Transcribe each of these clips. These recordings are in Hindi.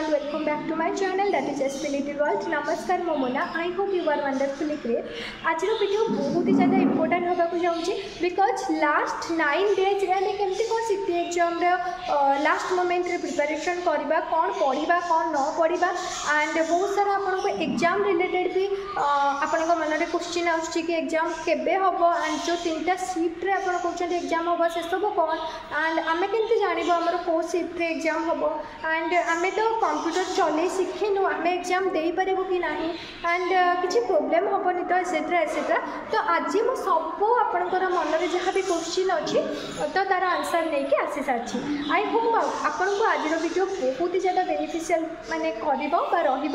and welcome back to my channel, that is SP Little World. नमस्कार मो Mona, I hope you are wonderfully great. आज वीडियो बहुत ही ज़्यादा इंपोर्टेंट होगा जाऊँगी बिकज लास्ट 9 डेज आम केमती कौन सीटी एग्जाम लास्ट मोमेंट रे प्रिपरेशन करवा कौन पढ़ा कौन न पढ़ा एंड बहुत सारा आपको एग्जाम रिलेटेड भी आपण मन में क्वेश्चन आसूँ कि एग्जाम केबे हम एंड जो 3टा शिफ्ट आप कहते एग्जाम हम से सब कौन एंड आम केमती जानव आमर कौ शिफ्ट एग्जाम हम एंड आम तो कंप्यूटर चले शिखिनु आम एग्जाम दे पारू कि ना एंड किसी प्रोब्लेम हेनी तो एसेट्रा एसेट्रा। तो आज मुझे सब आपंकर मन में जहाँ भी क्वेश्चन अच्छी तो तार आंसर नहीं कि आसी सारी। आई होप आपन को आज वीडियो बहुत ही ज़्यादा बेनिफिशियल माने रही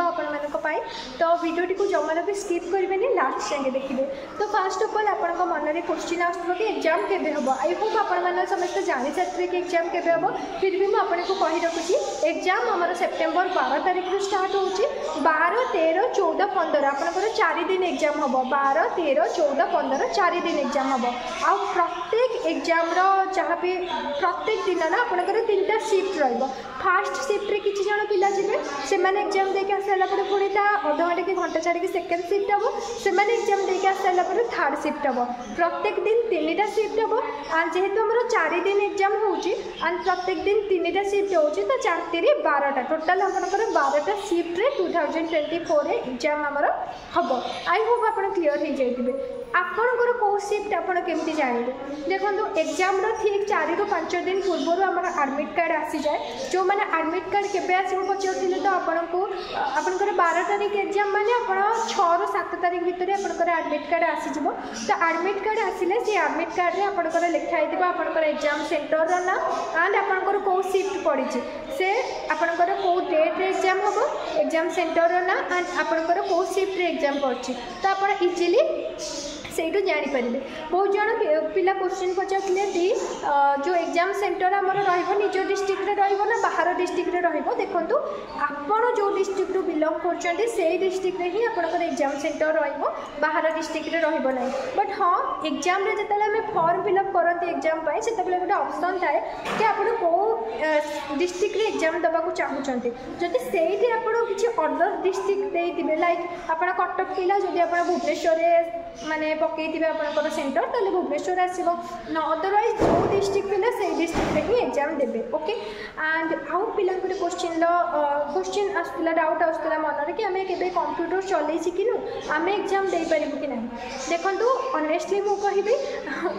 तो वीडियो को जमाना भी स्किप करेंगे लास्ट जाए देखिए। तो फास्ट ऑफ ऑल आपण मन में क्वेश्चन आसो कि एग्जाम केबे हम। आई होप आपण समस्त जानी सारे कि एग्जाम केबे हम फिर भी मुझे आपको कही रखुची एग्जाम आमर सेप्टेम्बर 12 तारीख रू स्टार्ट हो 12, 13, 14, 15 आपंकर 4 दिन एग्जाम हम 12, 13, 14, 15 4 दिन एग्जाम हम आ प्रत्येक एग्जाम जहाँ भी प्रत्येक दिन ना आपंकर 3टा शिफ्ट फास्ट शिफ्ट किसी जन पिला जी से एग्जाम देके आसारा पुणी अध घंटे कि घंटा छाड़ी सेकेंड शिफ्ट हम से एग्जाम देके आसारा थर्ड शिफ्ट हम प्रत्येक दिन 3टा शिफ्ट हम एंड जेहेतु आम 4 दिन एग्जाम होंड प्रत्येक दिन 3टा शिफ्ट हो तो 4×12 टोटाल आपंकर 12टा शिफ्ट रे 2024 एग्जाम आमर हम। आई होप आप क्लीयर हो जाइए आपणकर कौ शिफ्ट आपड़ केमती जानवे देखो एग्जाम ठीक 4 ରୁ 5 दिन पूर्व आम आडमिट कार्ड आसी जाए जो मैंने आडमिट कार्ड केबे आसो पचारे तो आपन को आपंकर 12 तारीख एग्जाम माने आप 6 ରୁ 7 तारीख भितर आपंकर आडमिट कार्ड आसीज तो आडमिट कार्ड आसिले से आडमिट कार्ड रे आपंकर लिखाई आपंकर एग्जाम सेंटर ना एंड आपंकर कौ शिफ्ट पड़ी से आपंकर कौ डेट रे एग्जाम हम एग्जाम सेंटर ना एंड आपंकर कौ शिफ्ट रे एग्जाम पड़ी तो आप इजिली से जानीपर। बहुत जन पिला क्वेश्चन पचारे कि जो एग्जाम सेंटर आमर निज डिस्ट्रिक्ट ना बाहर डिस्ट्रिक्ट देखो आपड़ जो डिस्ट्रिक्ट बिलंग कर से डिस्ट्रिक्ट ही आपंकर एग्जाम सेंटर बाहर डिस्ट्रिक्ट ना बट हाँ एग्जाम जो फॉर्म फिलअप करते एग्जाम से गोटे ऑप्शन थाए कि आप डिस्ट्रिक्ट एग्जाम देवाक चाहते जदि से किसी अदर डिस्ट्रिक्ट देते लाइक आप कटक पिला जब आप भुवनेश्वर माने पकई आपंकर सेंटर तो भुवनेश्वर आसो न अदरवाइज जो डिस्ट्रिक्ट पिला से डिस्ट्रिक्ट ही एग्जाम देवे ओके। एंड आउ पिला क्वेश्चन आसला डाउट आसला मन में कि आम के कंप्यूटर चल शिखिनु आम एग्जाम दे पारू कि ना देखो ऑनेस्टली मु कहि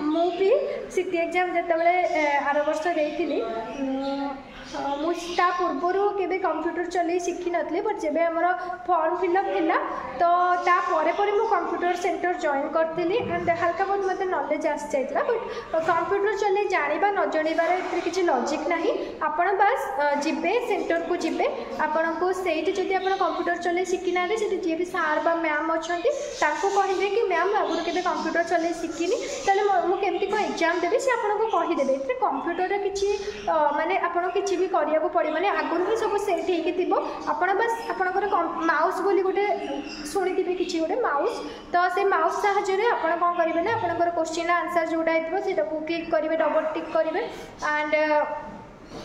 मु भी सीटी एग्जाम जिते आर वर्ष देती मुझा पूर्वर के कंप्यूटर चल शिखी नी बट जब आम फॉर्म फिलअप है तो तापर मु कंप्यूटर सेंटर जॉइन करी एंड हल्का बहुत मत नॉलेज आसी जाता बट कंप्यूटर चले जाना न जानार ए किसी लॉजिक ना आपण बस जीवे सेंटर को जीवे आपन को सही जब आप कंप्यूटर चले शिखी ना जी भी सार बा मैम अच्छा कहे कि मैम आगुरी के कंप्यूटर चले शिखिनी मुझे कौन एग्जाम देवी से आपको कहीदेवे कंप्यूटर किसी माने आपड़ किसी भी करिया को पड़े माने आगुरी ही सब सेट हो आपण बस आपंकर माउस बोली गोटे शुणी किसी गोटे माउस तो से माउस साहाय्य आप कौन करेंगे ना आपंकर क्वेश्चन आंसर जोड़ा है क्लिक करेंगे डबल टिक करेंगे एंड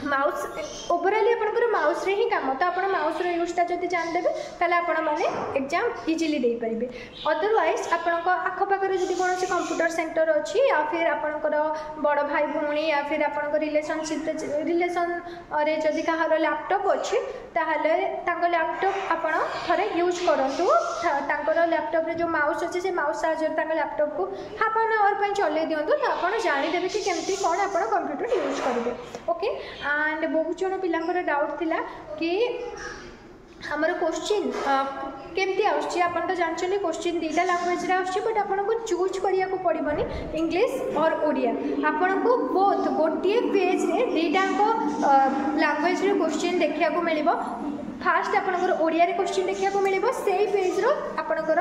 माउस ओवरऑल आपंकर माउस रे ही काम तो आप माउस यूजटा जब जानदेवे ताले आपण माने एग्जाम इजिली दे पारिबे। अदरवाइज आपण आखपाखर जब कौन कंप्यूटर सेंटर अच्छी या फिर आपंकर बड़ भाई भौणी या फिर आपंकर रिलेशनशिप रिलेशन रे जदि कहार लैपटॉप अच्छी ताहले तांको लैपटॉप आपण थरे यूज करंतु तांकर लैपटॉप रे जो माउस अच्छे से माउस साहाय्य लैपटॉप को हाफ एन आवर पर चले दिंतु तो आप जानीदेवे कि केमती कौन आप कंप्यूटर यूज करेंगे ओके। एंड बहुत जन पिलांकर डाउट थिला कि हमर क्वेश्चन केमती आउछि आपन तो जानछनी क्वेश्चन 2टा लैंग्वेज रे आउछि बट आपन को चूज करिया को पड़िबनी इंग्लिश और ओडिया आपन को बोथ गोटे पेज रे 2टा को लैंग्वेज रे क्वेश्चन देखिया को मिलिबो। फास्ट आपंकर ओडिया रे क्वेश्चन देखा को मिल से पेज रो आपंकर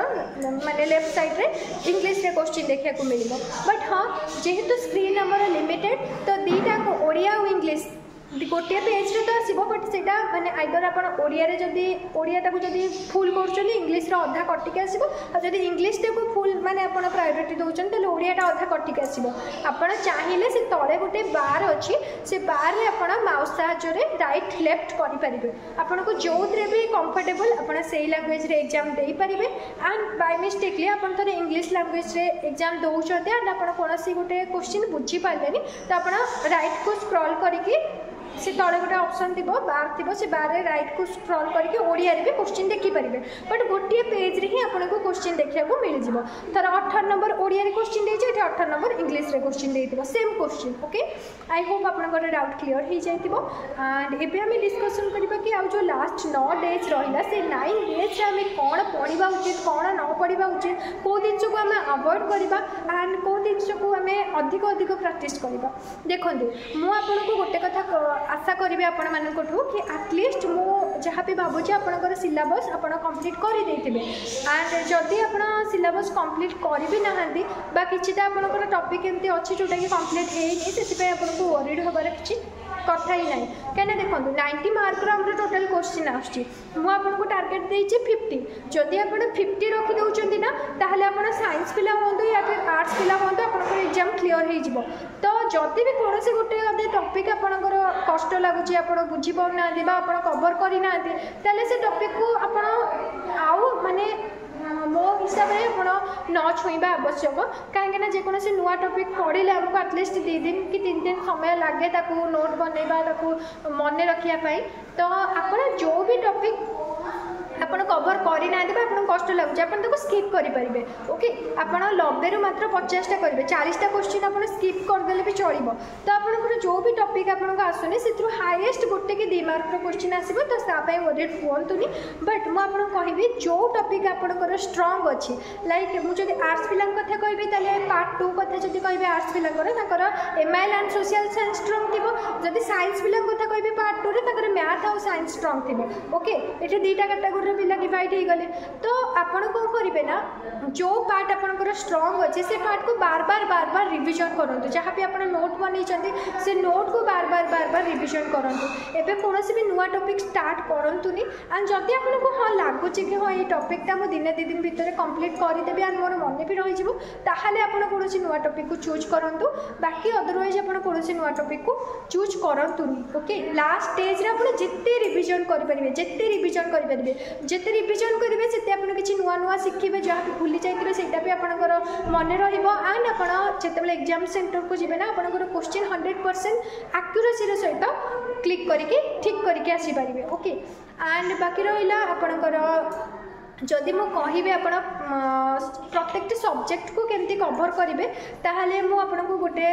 माने लेफ्ट साइड रे इंग्लिश रे क्वेश्चन देखा को मिल बट हाँ जेहेतु स्क्रीन आमर लिमिटेड तो 2टा को ओडिया और इंग्लिश गोटे पेज रे तो आसीबो बट सेटा माने आइदर आपण ओडिया रे जदी ओडियाटा को जदी फुल करछन इंग्लिश रे अधा कटिक आसीबो आ जदी इंग्लिश टे को फुल माने आपण प्रायोरिटी दोछन त ओडियाटा अधा कटिक आसीबो आपण चाहिले से तळे गोटे बार अछि से बार रे आपण माउस साहाय्य रे राइट लेफ्ट करि परिबे आपण को जोथरे भी कंफर्टेबल आपण सेही लैंग्वेज रे एग्जाम देई परिबे एंड बाय मिस्टेकली आपण तरे इंग्लिश लैंग्वेज रे एग्जाम दोउछते एंड आपण कोनोसी गोटे क्वेश्चन बुझी पालेनी तो आपण राइट को स्क्रॉल करिकि से तले गोटे ऑप्शन थी बार थी से बार राइट को स्क्रॉल करके ओडिया रे भी क्वेश्चन देखि परिबे बट गोटे पेज रे ही आपन को क्वेश्चन देखिया को मिल जिवो तर 18 नंबर ओडिया रे क्वेश्चन देछि एठी 18 नंबर इंग्लिश रे क्वेश्चन देइतिबो same question okay I hope आपन को डाउट क्लियर हो जाइतिबो एंड एबे हम डिस्कशन करबा कि आ जो लास्ट 9 डेज रहिला से 9 डेज रे हम कोन पढिबा उचित कोन न पढिबा उचित को दिनस को हम अवॉइड करबा एंड को दिनस को हम अधिक अधिक प्रैक्टिस करबा देखंतु मु आपन को गोटे कथा आशा करी आपण मानू कि एटलिस्ट मु जहाँ भी भावुँ आपंकर सिलेबस आप कंप्लीट कर देते एंड जदि आप सिलेबस कंप्लीट कर भी ना कि आपंकर टॉपिक एमती अच्छी जोटा कि कंप्लीट होनी आपको वरीड हबार किसी कथा ही ना कहीं देखो 90 मार्क टोटल क्वेश्चन आपको टार्गेट देती 50 जदि आप 50 रखीदे ना ताहले आप साइंस पिला हूँ या फिर आर्ट्स पिला हूँ आप एग्जाम क्लीयर हो तो जदि भी कौन से गोटे अदे टॉपिक आपंकर कष्ट लगुच आप बुझी पाना आप कवर करना से टॉपिक को आप माने मो हिसाब से आप न छुईबा आवश्यक कहीं जेकोसी नुआ टॉपिक पढ़े आमको एटलिस्ट 2 दिन कि 3 दिन समय लगे नोट बनइबा मन रखापी तो आप जो भी टॉपिक आपन कवर करना आपन कष्ट लगुच आपन ताको स्किप करेंगे ओके आपन 90 रु मात्र 50टा करेंगे 40टा क्वेश्चन आपन स्किप करदेले भी चलो तो आपन जो भी टॉपिक आपन को आसुनी से हाईएस्ट गोटे कि 2 मार्क क्वेश्चन आसो तो सापाई वरीड हुंतुनी बट मु आपन कहबी जो टॉपिक आपन स्ट्रांग अच्छी लाइक मुझे आर्ट्स पिला कथा कहबी ताले पार्ट 2 कथा जदि कहबे आर्ट्स पिला MIL and social science strong थिबो जदि साइंस पिला कथा कहबे पार्ट 2 रे मैथ और साइंस स्ट्रांग थिबो ओके एठी दुईटा कैटेगरी पिला डिवाइड हो गले तो आपन कौन करेंगे ना जो पार्ट आपंकर स्ट्रांग अच्छे से पार्ट को बार बार रिविजन करूँ जहाँ भी आप नोट बन से नोट को बार बार रिविजन करूँ एवं कौन भी नुआ टॉपिक स्टार्ट करूँनी एंड जदि आपको हाँ लगुच कि हाँ ये टॉपिकटा मुझे दिने 2 दिन भितर कंप्लीट करदेवी एंड मोर मन भी रही ताहले आप कौन नुआ टॉपिक को चूज करूँ बाकी अदरवाइज आप कौन नुआ टॉपिक को चूज करूँनी ओके लास्ट स्टेज आप जिते रिविजन करेंगे जिते रिविजन करेंगे जिते रिविजन करेंगे से आप किसी नुआ नुआ शिखे जहाँ भी भूली जाइए से आपंकर मन रंड आपत एग्जाम सेंटर को जीवे ना आपंकर क्वेश्चन 100% एक्यूरेसी सहित क्लिक करके ठीक करके आसीपारे ओके एंड बाकी रहा आपंकर जदि मु कहि आप प्रत्येक सब्जेक्ट को केमती कवर करेंगे ताहले मु आपको गोटे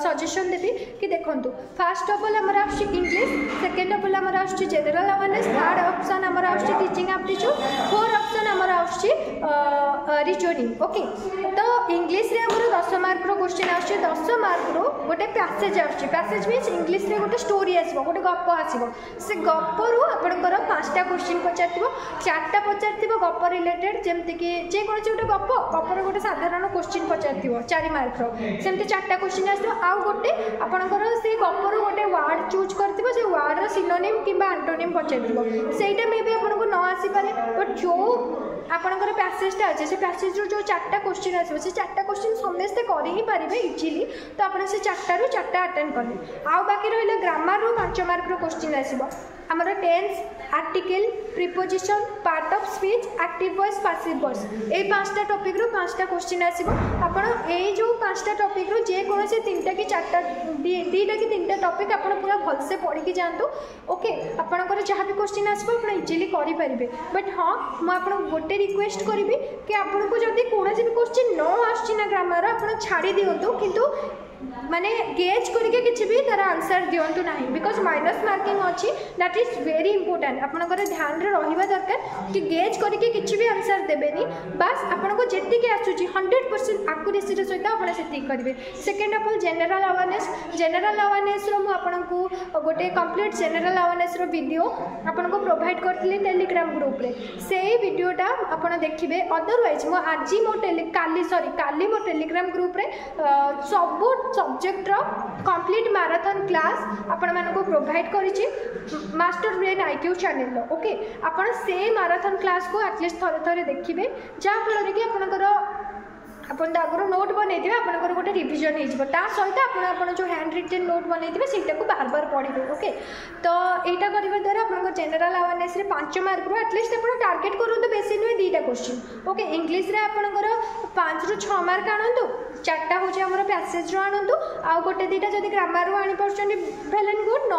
सजेशन देवी कि देखंतु फर्स्ट ऑफ ऑल आमर आछि इंग्लिश सेकंड ऑफ ऑल आमर आछि जनरल अवेयरनेस थर्ड ऑप्शन आमर आछि टीचिंग एप्टीट्यूड फोर्थ ऑप्शन आमर आछि रीजनिंग ओके तो इंग्लिश रे आमर 10 मार्क रो क्वेश्चन आछि 10 मार्क रो गोटे पैसेज आछि पैसेज मींस इंग्लिश रे गोटे स्टोरी आसीबो गोटे गप आसीबो से गप रो आपनकर 5टा क्वेश्चन पचारथिबो 4टा पचारथिबो गप रिलेटेड जमती कि जेकोसी गोटे गपर गोटे साधारण क्वेश्चन पचार 4 मार्क सेमती 4टा क्वेश्चन आसो आउ गोटे आपंकर से गपर गोटे वार्ड चूज कर से वार्ड सिनोनिम कि एंटोनिम पचार से मे भी आपको न आसीपे बट जो आपंकर पैसेजटा अच्छे से पैसेज जो 4टा क्वेश्चन आसो से 4टा क्वेश्चन समस्ते कर ही पारे इजिली तो आप से 4टा रू 4टा अटेंड कले आउ बाकी रहा ग्रामर रू 5 मार्क क्वेश्चन आसो आमर tense article preposition part of speech active voice passive voice ए 5टा टॉपिक रू 5टा क्वेश्चन आसो आपण ए जो 5टा टॉपिक रू जे कौन से 3टा कि 4टा 2टा कि 3टा टॉपिक आप पूरा भलसे पढ़ी की जातु ओके आपंकर जहाँ भी क्वेश्चन आसो आप इजिली करेंगे बट हाँ मुझे गोटे रिक्वेस्ट करी कि आपको जब कौन भी क्वेश्चन न आसना ग्रामर आप छाड़ी दिंतु किंतु माने गेज करके किसी भी तार आंसर दिंतु ना बिकज माइनस मार्किंग अच्छी दैट इज वेरी इंपोर्टेंट आपंकर ध्यान रहा दरकार कि गेज करके किसी भी आंसर देवेनि बास आपको जी आसूँ 100% आक्यूरेसी सहित आप करेंगे second of all general awareness आपको गोटे कंप्लीट जनरल अवेयरनेस वीडियो आपको प्रोवाइड करी टेलीग्राम ग्रुप रे से वीडियोटा आप देखिए अदरवाइज आज मो काली मो टेलीग्राम ग्रुप रे सब सब्जेक्ट कंप्लीट मैराथन क्लास आपण आपको प्रोवाइड करिछि master brain IQ channel. Okay आपण से मैराथन क्लास को एटलिस्ट थरे थरे देखिबे जहाँ फल कि आपनकर आपन आगर नोट बनई आपंकर गोटे रिविजन हो सहित आप जो हैंड रिटेन नोट बनई से बार बार पढ़े। ओके तो यहाँ करने द्वारा आप जनरल अवेयरनेस 5 मार्क एटलिस्ट आप टार्गेट करूँ बेसी नुहे 2टा क्वेश्चन। ओके इंग्लीश रे आपंकर 5 ରୁ 6 मार्क आणतु 4टा हूँ आम पैसेज रू आणतु आउ गोटे 2टा जब ग्रामर रू आनीपार वेल एंड गुड ना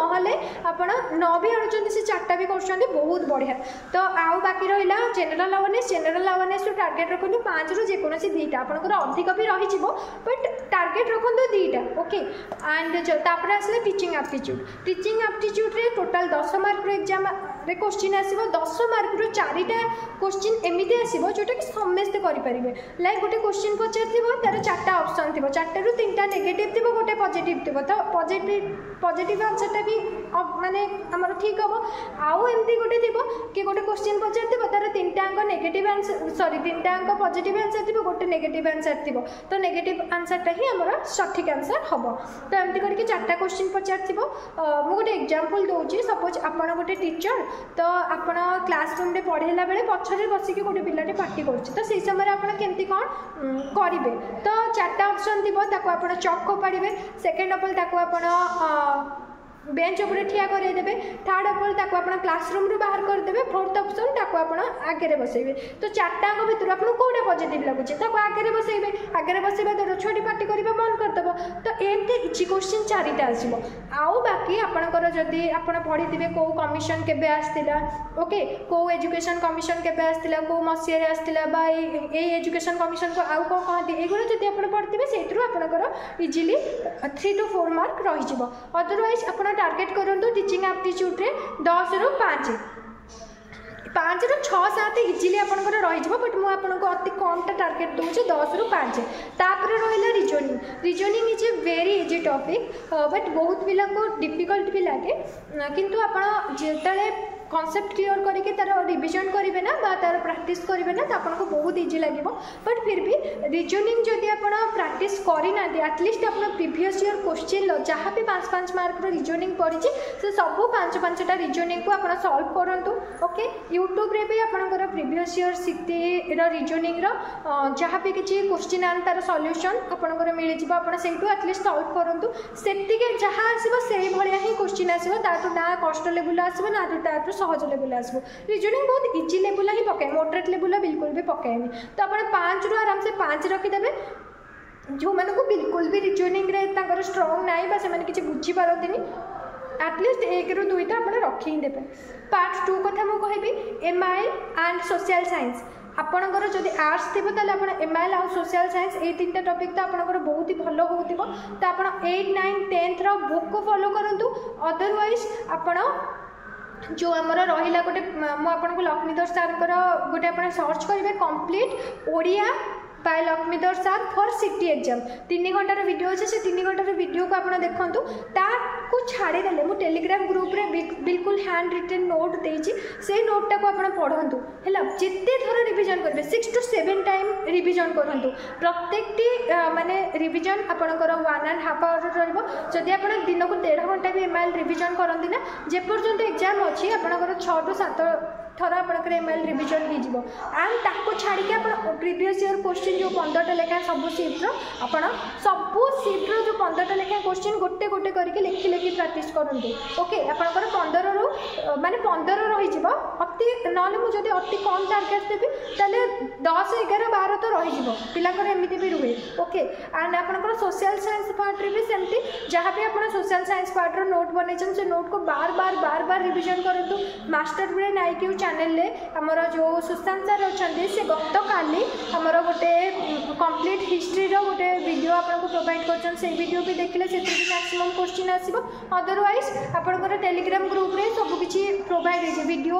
आप 9 भी आणुंट से 4टा भी कर बहुत बढ़िया। तो आउ बाकी रहा जनरल अवेयरनेस टार्गेट रखु 5 ରୁ जेकोसी 2टा अधिक भी रही बट टार्गेट रखु 2टा। ओके एंड तापर आसले टीचिंग एप्टीट्यूड रे टोटाल 10 मार्क एग्जाम रे क्वेश्चन आसीबो 10 मार्क रो 4टा क्वेश्चन एमिति आसीबो जोटा कि समस्त करि परिबे। लाइक गोटे क्वेश्चन पचारथिबो तार 4टा ऑप्शन थिबो 4टा रू 3टा नेगेटिव थिबो गोटे पॉजिटिव थिबो तो पॉजिटिव आंसरटा भी माने हमर ठीक हबो। आउ एमती गोटे थिबो कि गोटे क्वेश्चन पचारथिबो तार 3टा अंक नेगेटिव आंसर सॉरी 3टा अंक पॉजिटिव आंसर थिबो गोटे नेगेटिव आंसर थिबो तो नेगेटिव आंसरटा ही हमर सठिक आंसर हबो। तो एमती करके 4टा क्वेश्चन पचारथिबो मु गोटे एग्जांपल दोउची सपोज आपण गोटे टीचर तो आपण क्लासरूम रे पढ़ेला बेले पछरे बसिकी गोटे पिलाटे पार्टी करछि तो सेही समय आपण केमती कोन करिवे तो 4टा ऑप्शन थिबो ताको आपण चॉक को पाड़िबे सेकंड ऑफ ऑल ताको आपण बेंच उपर ठिया करदेवे थर्ड ऑफ ऑल ताको आपण क्लासरूम रू बाहर करदेवे फोर्थ ऑप्शन ताको आपण आगे बसैबे। तो 4टा भितर आपण कोडा पॉजिटिव लागुचे ताको आगे बसैबे आगे बसैबा तो छोटी पार्टी करबा मन करदबो तो एमते इची क्वेश्चन 4टा आसीबो। आउ बाकी आपनकर जदी आपण पढिथिबे को कमिशन केबे आस्तिला ओके को एजुकेशन कमिशन केबे आस्तिला को मसिया रे आस्तिला बा ए एजुकेशन कमिशन को आउ को कहती एगुलो जदी आपण पढिथिबे सेथरु आपनकर इजीली 3 to 4 मार्क रहि जिवो। अदरवाइज आपण टार्गेट करंतु टीचिंग एप्टीट्यूड रे 10 ରୁ 5 5 ରୁ 6 7 इजीली आपनकर रहि जिवो बट मु आपनको अति कमटा टार्गेट दोचे 10 ରୁ 5। तापर रहिला reasoning is a very easy topic but बहुत पिला को डिफिकल्ट भी लागे किंतु आपण जेतले कॉन्सेप्ट क्लियर करके तार रिविजन करेंगे ना तार प्रैक्टिस करेंगे ना तो आपको बहुत इजी लगे। बट फिर भी रीजनिंग जदि आप प्रैक्टिस करना एटलिस्ट आप प्रीवियस ईयर क्वेश्चन जहाँ भी 5-5 मार्क रीजनिंग पड़ी से सब 5-5टा रीजनिंग को आप सॉल्व करूँ। ओके यूट्यूब रे भी आपंकर प्रीवियस ईयर सीटी रीजनिंग जहाँ भी किसी क्वेश्चन आन तार सॉल्यूशन आपंकर मिल जाए एटलिस्ट सॉल्व करूँ से जहाँ आसो से भाया ही क्वेश्चन आसो ताठू ना कष्ट लेवल आसो ना ताठू सहज लेवल आसो। रीजनिंग बहुत इजी लेवल ही पकाए मॉडरेट लेवल बिल्कुल भी पकाएनि तो आप 5 ରୁ आराम से 5 रखिदेवे जो मैंने को बिल्कुल भी रीजनिंग रे स्ट्रॉन्ग ना से किसी बुझी पारती एटलिस्ट 1 ରୁ 2टा आप रखी ही देवे। पार्ट 2 कथा मु कहबी एमआई एंड सोशल साइंस आपणकर जदि आर्ट्स थी ताले आप एमआईएल आउ सोशल साइंस ये 3टा टॉपिक तो आपणकर बहुत ही भल होतिबो तो आप 8, 9, 10th रो बुक को फॉलो करंतु। अदरवाइज आपण जो आमर रहा गोटे मुझे लक्ष्मीधर सार गोटे आप सर्च करेंगे कंप्लीट ओडिया बाय लक्ष्मीधर सार फॉर सिटी एग्जाम 3 घंटार वीडियो अच्छे से 3 घंटार वीडियो को आप देखूँ ताकू छाड़देले मुझे टेलीग्राम ग्रुप रे बिल्कुल हैंड रिटेन नोट देती से नोटा को आप पढ़ु है जिते थर रिविजन करेंगे 6 to 7 टाइम रिविजन करूँ प्रत्येक माने रिविजन आपंकर 1.5 आवर रही आप दिन को 1.5 घंटा भी एमआईएल रिविजन करती ना जेपर्यंत एग्जाम अच्छी आपंकर 6 to 7 थर आपंकर एमआईएल रिविजन हो एंड ताको छाड़ी आप प्रीवियस ईयर क्वेश्चन जो 15टा लेखा सब सीट्र आप सब सीट्र जो 15टा लेखा क्वेश्चन गोटे गोटे करके लिखि लिखि प्रैक्टिस करूँ। ओके आपंकर 15 ରୁ माने 15 रही अति ना मुझे अति कम टार्गेट देवी ताले 10, 11, 12 तो रही पिलांकर एमती भी रुहे। ओके एंड आपंकर सोशल साइंस पार्ट रे भी सेमती जहाँ भी आप सोशल साइंस पार्ट रो नोट बन से नोट को बार बार रिविजन करूँ। मास्टर ब्रेन आईक्यू चैनल रे हमर जो सुशांत सर अच्छा से गत काली हमर गोटे कंप्लीट हिस्ट्री रो गोटे वीडियो आपको प्रोवाइड कर वीडियो भी देखले से मैक्सिमम क्वेश्चन आसीबो। अदरवाइज आपनकर टेलीग्राम ग्रुप रे सब किछि प्रोवाइड है वीडियो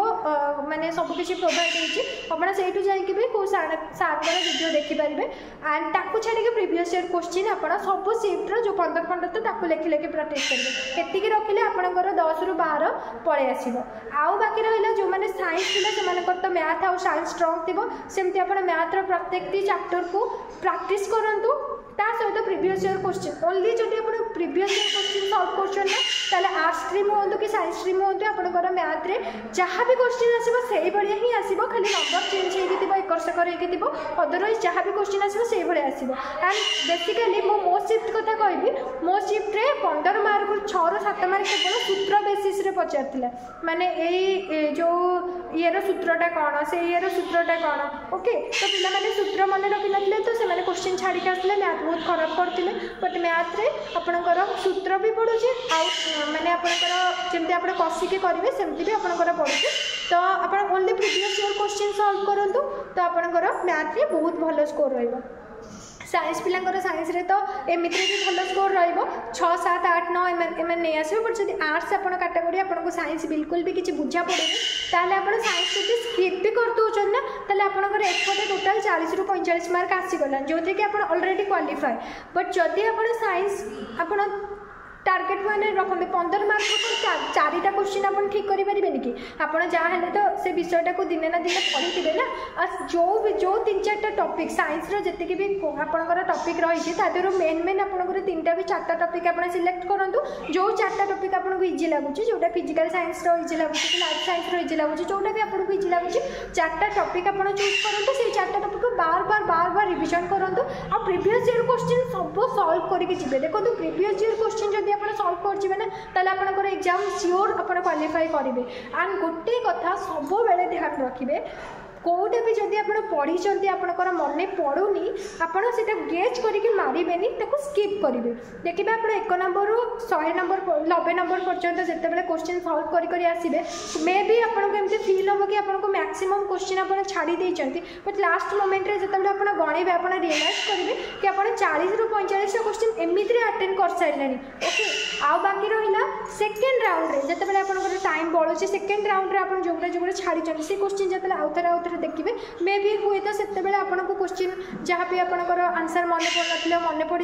माने सब किछि प्रोवाइड है आपन सेठू जाई भी को सार वीडियो देखि पारिबे एंड ताकू छाड़ी के प्रीवियस ईयर क्वेश्चन आपन सब शिफ्ट रो जो 15 तो ताकू लिखि लिखि प्रैक्टिस करिवे एतिकी रखिले आपनकर 10 ରୁ 12 पळे आसीबो। आउ बाकी रहिला जो माने साइंस थिला सेमानकर तो मैथ और साइंस स्ट्रांग थिबो सेमति आपन मैथ रो प्रत्येक चैप्टर को प्रैक्टिस करंतु ता सहित प्रीवियस ईयर क्वेश्चन ओनली जदि आप प्रीवियस ईयर क्वेश्चन सॉल्व करछन ना ताले आर्ट्स आर्ट्स स्ट्रीम हो कि साइंस स्ट्रीम हो आपंकर मैथ रे जहाँ भी क्वेश्चन आसो से भाया ही आसो खाली नंबर चेंज होकर एकर सेकर होकर अदरवाइज जहाँ भी क्वेश्चन आसो से भाया आसो एंड बेसिकाली मो मो शिफ्ट कथा कहबी मो शिफ्ट रे 15 मार्क 6 ରୁ 7 मार्क केवल सूत्र बेसिस रे पचार माने ए जो ये सूत्रटा कौन से ये सूत्रटा कौन ओके तो पिला माने सूत्र मन रखी नथिले तो से क्वेश्चन छाड़ी के आसले मैथ बहुत खराब करथिले बट मैथ रे आपनकर सूत्र भी पड़ुचे आउ माने आपनकर जेमते आपण कसिके करिवे सेमति भी आपनकर पड़ुचे तो आपण only previous year question solve करंतु तो आपनकर मैथ रे बहुत भलो स्कोर रहइबो साइंस पिलांकर साइंस रे तो एमिति भी भलो स्कोर रहइबो 6 7 8 9 एम नहीं आसो बट जदि आर्ट्स आपण कैटेगरी आपन साइंस बिल्कुल भी किसी बुझा पड़ेनी ताले आपण साइंस जदि स्किप भी कर दोछन ना ताले आपनकर एपटे टोटल 40 ରୁ 45 मार्क आसीगला जो थे कि आपण ऑलरेडी क्वालिफाई बट जदि आपण साइंस आपण टार्गेट मैंने रखते 15 मार्क चारिटा क्वेश्चन आप ठीक करें कि आपड़ जहाँ तो से विषयटा को दिने ना दिने पढ़ी थे ना जो 3-4टा टॉपिक साइंस जी भी आपंकर टॉपिक रही है मेन मेन आपंकर 3टा भी 4टा टॉपिक आप सिलेक्ट करूँ जो 4टा टॉपिक आपको इजी लगुच जोटा फिजिकल साइंस इजी लगुच कि लाइफ साइंस इजी लगुच जोटा भी आपको इजी लगुच 4टा टॉपिक आप चूज करूँ से 4टा टॉपिक को बार बार रिविजन करूँ आ प्रीवियस ईयर क्वेश्चन सब सॉल्व करके जी देखो प्रीवियस ईयर क्वेश्चन जब आप सॉल्व कर ना ताले आपनकर एग्जाम श्योर अपन क्वालिफाई करेंगे एंड गोटे कथा सब बेले ध्यान रखिए कोटा भी जब आप पढ़ी आपंकर मन पड़ूनी आपड़ से गेज करके मारे स्किप करेंगे देखिए आप 1 नंबर रू 100 नंबर 90 नंबर पर्यटन जिते क्वेश्चन सॉल्व कर आसबे मे भी आपको एमती फिल हम कि आपको मैक्सिमम क्वेश्चन आप छाड़ी बट लास्ट मोमेंट रे जिते आप गणेबे आप रियलाइज करेंगे कि आप 40 ରୁ 45 क्वेश्चन एमती अटेंड कर सारे ओके आउ बाकी रहा सेकेंड राउंड रे जिते आप टाइम बढ़ुचे सेकेंड राउंड रे आप जो छाड़ी से क्वेश्चन जो आउ थे देखिए मे भी हुए तो से आपको क्वेश्चन जहाँ भी आपंकर आंसर मन पड़ मन पड़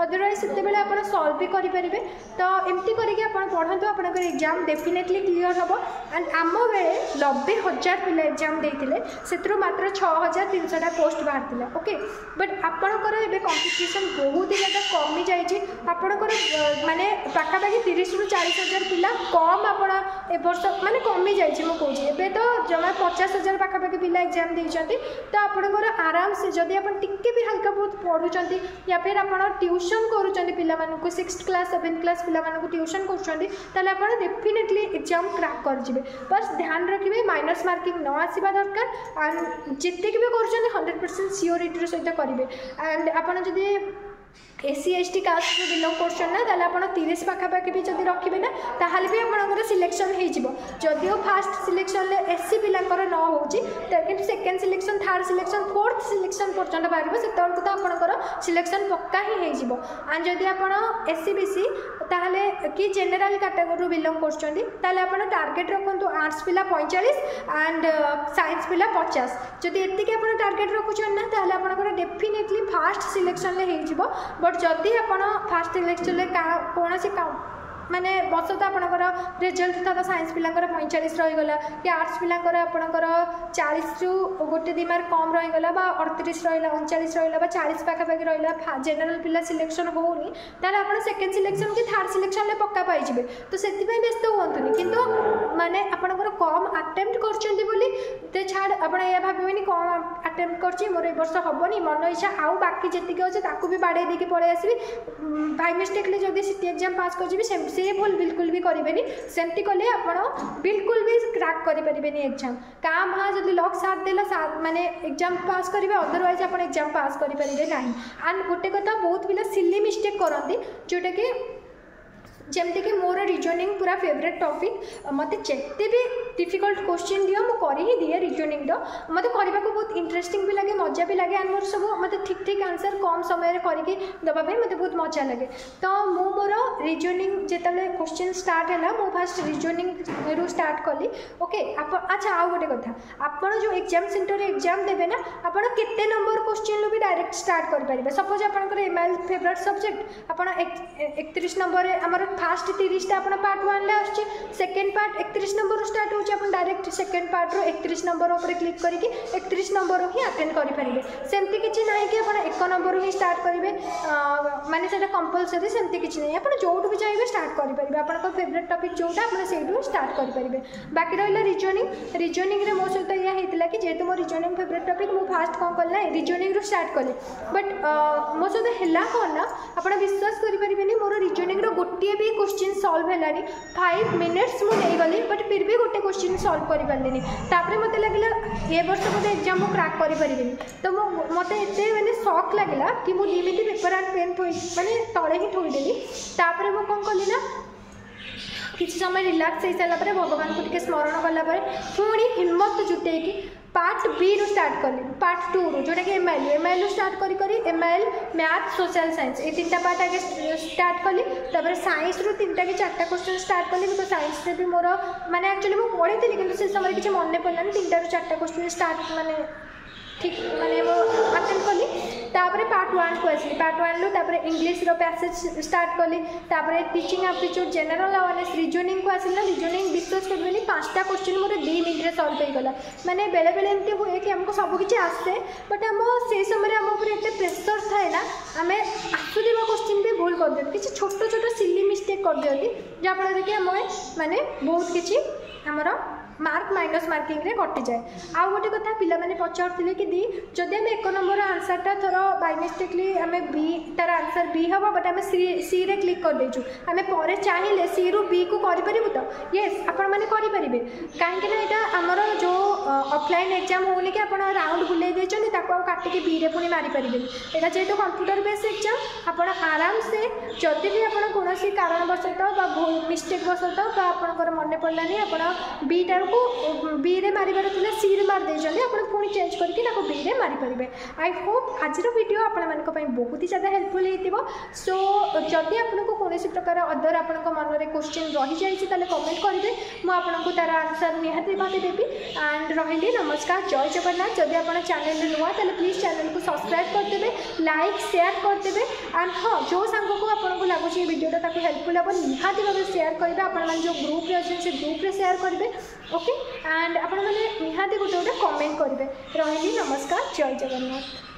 अदरवाइज से आप सल्व भी करेंगे तो एमती करके पढ़तु आप एग्जाम डेफिनेटली क्लीयर हम एंड आम बेले 90,000 पिला एग्जाम देते से मात्र 6,300टा पोस्ट बाहर ओके बट आपंकर ए कंपिटिशन बहुत ही ज़्यादा कमी जापंकर माने पाखापाखि 30 ରୁ 40,000 पिला कम आप वर्ष माने कमी जाइए मुझे एवं तो जमा 50,000 पाखापाखि पिला एग्जाम देते तो आपंकर आराम से जदि आप टिके भी हल्का बहुत पढ़ुंट या फिर आप ट्यूशन करूँ 6th क्लास 7th क्लास पिला ट्यूशन कर डेफिनेटली एग्जाम क्रैक कर बस ध्यान रखिए माइनस मार्किंग न आसवा दरकार एंड जितने भी कर 100% सियोरिटी सहित करेंगे एंड आपड़ जदि SC ST कास्ट जो बिलंग कर आप 30 पाखापाखि भी जब रखिए ना ताल भी आपंकर सिलेक्शन हो फास्ट सिलेक्शन SC पिलांकर न हो second selection third selection fourth selection पर्यटन बाहर से तो आपंकर सिलेक्शन पक्का ही हो एंड जदि आप SC BC ताहले कि जेनराल कैटेगरी बिलंग कर टार्गेट रखु आर्ट्स पिला 45 एंड साइंस पिला 50 जदि एतिक आप टार्गेट रखुन ना ताहले आपंकर डेफिनेटली फास्ट सिलेक्शन हो बट जदि आप फास्ट सिलेक्शन कौन माने बस तो आपंकर रिजल्ट था साइंस पिलांकर 45 रहीगला कि आर्ट्स पिलांकर आपंकर 40 ରୁ 1-2 मार्क कम रहीगला 38 रहा 39 रहा 40 पाखापाखि रहा जेनराल पिला सिलेक्शन होनी ताले आप सेकेंड सिलेक्शन कि थर्ड सिलेक्शन में पक्का पाइबे तो से व्यस्त हुआ किंतु माने आपंकर कम अटेम्प्ट कर छाड़ आप भावे कम अटेम्प्ट कर मोर ए वर्ष हेनी मन इच्छा आउ बाकी जी अच्छे भी बाड़े देके पलि आसबि बाय मिस्टेकली जब सीटी एग्जाम पास कर से भूल बिल्कुल भी करेंगे सेमती कले आप बिल्कुल भी क्रैक करेंगे एग्जाम क्या हाँ जब लक साथ देला माने एग्जाम पास करेंगे अदरवाइज आप एग्जाम पास करेंगे ना एंड गोटे कथा बहुत पिला सिली मिस्टेक करती जोटा कि जमती कि मोर रिजनिंग पूरा फेवरेट टॉपिक मत जिते भी डिफिकल्ट क्वेश्चन दियो मु कर ही दिए रिजनिंग मत करने को बहुत इंटरेस्टिंग भी लगे मजा भी लगे एंड मोर सब मत ठीक ठीक आंसर कम समय करके देवाई मत बहुत मजा लगे तो मु मोर रिजनिंग जिते क्वेश्चन स्टार्ट है मु फास्ट रिजनिंग रू स्टार्ट कली ओके अच्छा आउ गोटे कथा आप जो एग्जाम सेंटर एग्जाम देवे ना आप केते नंबर क्वेश्चन भी डायरेक्ट स्टार्ट करेंगे सपोज आप MIL फेवरेट सब्जेक्ट आप 31 नंबर आमर फास्ट 30टा आप पार्ट 1 आसुच्छे सेकेंड पार्ट 31 नंबर स्टार्ट होची आप डायरेक्ट सेकेंड पार्ट रो 31 नंबर ऊपर क्लिक करके 31 नंबर ही अटेंड करि परिबे सेमती किछि नाही कि आप 1 नंबर ही स्टार्ट करिवे माने सेटा कंपलसरी सेमती किछि नाही आप जोटू भी चाहिए स्टार्ट करि परिबे आपन फेवरेट टॉपिक जोटा आप सेटू स्टार्ट करि परिबे बाकी रहला रीजनिंग रे मो सहित या हेतिला कि जेतु मो रीजनिंग फेवरेट टॉपिक मो फास्ट कोन करला रीजनिंग रो स्टार्ट कले बट मो सहित हेला कोन ना आपण विश्वास करि परिबेनी मोर रीजनिंग रो गोटे भी क्वेश्चन सॉल्व हेलानी 5 मिनिट्स मु नै गली बट फिर भी गोटे क्वेश्चन सॉल्व करि पारलेनी तापरे मते लागला ए वर्ष मते एग्जाम मु क्रैक करि परिबेनी तो मते एते माने शॉक लागला कि मु लिमिट पेपर एंड पेन थोई माने तळे ही थोई देली तापरे मु कोन कली ना किसी समय रिलैक्स हो सारा पर भगवान को टिके स्मरण कला पुणी हिम्मत जुटे कि पार्ट बी रू स्टार्ट कली पार्ट 2 रू जोटा कि एमआईएल स्टार्ट करी एमआईएल मैथ सोशल साइंस ये 3टा पार्ट आगे स्टार्ट कली तापर साइंस रू 3टा कि 4टा क्वेश्चन स्टार्ट कली बिकॉज साइंस रे भी मोर माने एक्चुअली मु पढ़ी थी कि से समय किसी मन पड़लानी 3टा रू 4टा क्वेश्चन स्टार्ट माने ठीक माने वो अटेंड कली तापर पार्ट 1 को आसली पार्ट 1 लो तापर इंग्लिश रो पैसेज स्टार्ट कली तापर teaching aptitude general awareness reasoning को आसली ना रीजनिंग डिस्कस करबेनी 5टा क्वेश्चन मोर 2 मिनिट रे सॉल्व हो गला माने बेले बेले एमती हुए कि हमको सब किछि आसे बट हम से समय हम ऊपर एते प्रेशर थाए ना हमें आसुदिबा क्वेश्चन भी भूल कर देती किछि छोट छोट सिली मिस्टेक कर देती जा फल कि हम माने बहुत किछि हमर मार्क माइनस मार्किंग रे कटि जाए आ गोटे कथा पिला माने पचारथिले कि दी जदि हम 1 नंबर आंसरटा थोर बाय मिस्टेकली हमें बी तार आंसर बी हबा बट हमें सी रे क्लिक कर देछु हमें परे चाहिले सी रु बी को करि परिबु तो यस आपण माने करि परिबे काहे कि ना एटा हमर जो ऑफलाइन एग्जाम होले कि आपण राउंड बुले देछन ताको काटि के बी रे पुनी मारि परिबे एटा जेतो कंप्यूटर बेस्ड एग्जाम आपण आराम से जदि भी आपण कोनोसी कारण बसत बा मिस्टेक बसत बा आपनकर मने पड़लानी आपण बी टा को बी रे मारिबार थिला सी रे मार दे जले आपण पुनी चेंज करके ताको बी रे मारि परिबे आई होप आजर वीडियो आपण मानक पई बहुत ही ज्यादा हेल्पफुल हेतिबो सो जदि आपनको कोनोसी प्रकार अदर आपनको मन रे क्वेश्चन रहि जाई छि ताले कमेंट करिवे मु आपनको तार आंसर निहाती बाते देबी एंड रहिली नमस्कार जय जगन्नाथ जदि आपण चैनल रे नुवा ताले प्लीज चैनल को सब्सक्राइब कर देबे लाइक शेयर कर देबे एंड हां जो सांग को आपनको लागु छि वीडियो ताको हेल्पफुल हो निहाती भाबे शेयर करिवे आपण मान जो ग्रुप रे अछि से ग्रुप रे शेयर करिवे ओके एंड आपण माने निहाती गोटे गोटे कमेंट करेंगे रही नमस्कार जय जगन्नाथ।